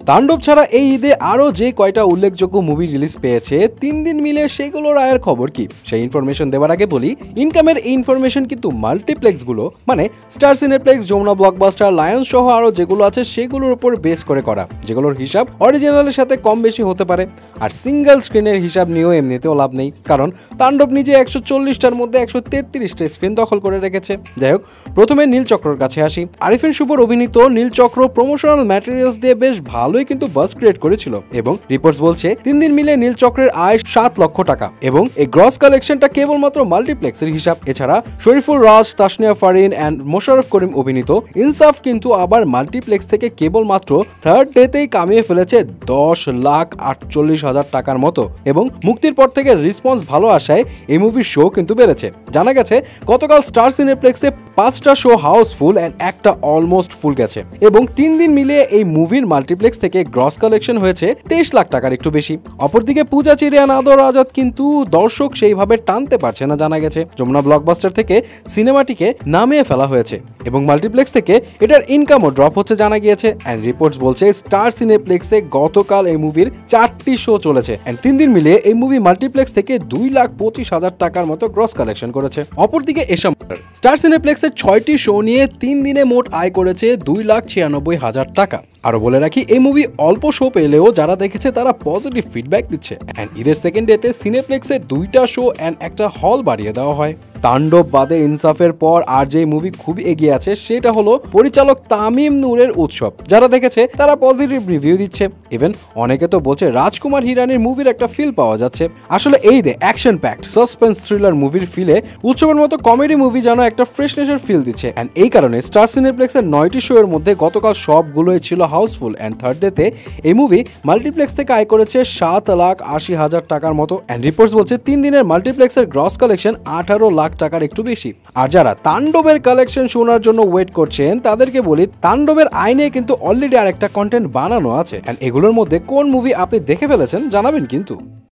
তাণ্ডব ছাড়া এই ঈদে আরো যে কয়টা উল্লেখযোগ্য মুভি রিলিজ পেয়েছে 3 দিন মিলে সেগুলোর আয়ের খবর কি সেই ইনফরমেশন দেওয়ার আগে বলি, ইনকামের এই ইনফরমেশন কিন্তু মাল্টিপ্লেক্স গুলো মানে star cineplex, Jamuna blockbuster, Lions সহ আরো যেগুলো আছে সেগুলোর উপর বেস করে করা, যেগুলোর হিসাব অরিজিনালের সাথে কম বেশি হতে পারে। আর সিঙ্গেল স্ক্রিনের হিসাব নিয়েও এমনিতেও লাভ নেই, কারণ তাণ্ডব নিজে 140টার মধ্যে 133টা স্ক্রিন দখল করে রেখেছে। যাই হোক, প্রথমে নীলচক্রর কাছে আসি। আরিফিন শুভর অভিনীত নীলচক্র প্রমোশনাল ম্যাটেরিয়ালস দিয়ে বেশ ভালোই কিন্তু বাস ক্রিয়েট করেছিল এবং রিপোর্টস বলছে 3 দিন মিলে নীলচক্রের আয় 7 লক্ষ টাকা এবং এই গ্রস কালেকশনটা কেবলমাত্র মাল্টিপ্লেক্সের হিসাব। এছাড়া শরীফুল রাজ, তাসনিয়া ফারিন এন্ড মোশাররফ করিম অভিনীত ইনসাফ কিন্তু আবার মাল্টিপ্লেক্স থেকে কেবলমাত্র থার্ড ডেতেই কামিয়ে ফেলেছে 10,48,000 টাকার মতো এবং মুক্তির পর থেকে রেসপন্স ভালো আসায় এই মুভির শো কিন্তু বেড়েছে। জানা গেছে গতকাল স্টার সিনেপ্লেক্সে 5টা শো হাউসফুল এন্ড একটা অলমোস্ট ফুল গেছে এবং 3 দিন মিলিয়ে এই মুভির মাল্টিপ্লেক্স থেকে গ্রস কালেকশন হয়েছে 23 লাখ টাকার একটু বেশি। অপরদিকে পূজা চিরিয়ান আদর আজাদ কিন্তু দর্শক সেইভাবে টানতে পারছে না। জানা গেছে যমুনা ব্লকবাস্টার থেকে সিনেমাটিকে নামিয়ে ফেলা হয়েছে এবং মাল্টিপ্লেক্স থেকে এটার ইনকামও ড্রপ হচ্ছে জানা গিয়েছে। এন্ড রিপোর্টস বলছে স্টার সিনেপ্লেক্সে গতকাল এই মুভির 4টি শো চলেছে এন্ড 3 দিন মিলিয়ে এই মুভি মাল্টিপ্লেক্স থেকে 2,25,000 টাকার মতো গ্রস কালেকশন করেছে। অপরদিকে এশা স্টার সিনেপ্লেক্সের 6টি শো নিয়ে 3 দিনে মোট আয় করেছে 2,96,000 টাকা। আরো বলে রাখি, এই মুভি অল্প শো পেলেও যারা দেখেছে তারা পজিটিভ ফিডব্যাক দিচ্ছে এন্ড ঈদের সেকেন্ড ডেতে সিনেপ্লেক্সে 2টা শো এন্ড একটা হল বাড়িয়ে দেওয়া হয়। তাণ্ডব বাদে ইনসাফের পর আর যে মুভি খুবই এগিয়ে আছে সেটা হলো পরিচালক তামিম নূরের উৎসব। যারা দেখেছে তারা পজিটিভ রিভিউ দিচ্ছে, ইভেন অনেকে তো বলছে রাজকুমার হিরানির মুভির একটা ফিল পাওয়া যাচ্ছে। আসলে এই দে অ্যাকশন প্যাকড সাসপেন্স থ্রিলার মুভির ফিলে উৎসবের মতো কমেডি মুভি যেন একটা ফ্রেশনেসের ফিল দিচ্ছে এন্ড এই কারণে স্টার সিনেপ্লেক্সের 9টি শো এর মধ্যে গতকাল সবগুলোই ছিল হাউসফুল এন্ড থার্ড ডেতে এই মুভি মাল্টিপ্লেক্স থেকে আয় করেছে 7,80,000 টাকার মতো এন্ড রিপোর্টস বলছে 3 দিনের মাল্টিপ্লেক্সের গ্রস কালেকশন 18 লাখ টাকার একটু বেশি। আর যারা তাণ্ডবের কালেকশন শোনার জন্য ওয়েট করছেন তাদেরকে বলি, তাণ্ডবের আইনে কিন্তু অলরেডি আরেকটা কন্টেন্ট বানানো আছে এন্ড এগুলোর মধ্যে কোন মুভি আপনি দেখে ফেলেছেন জানাবেন কিন্তু।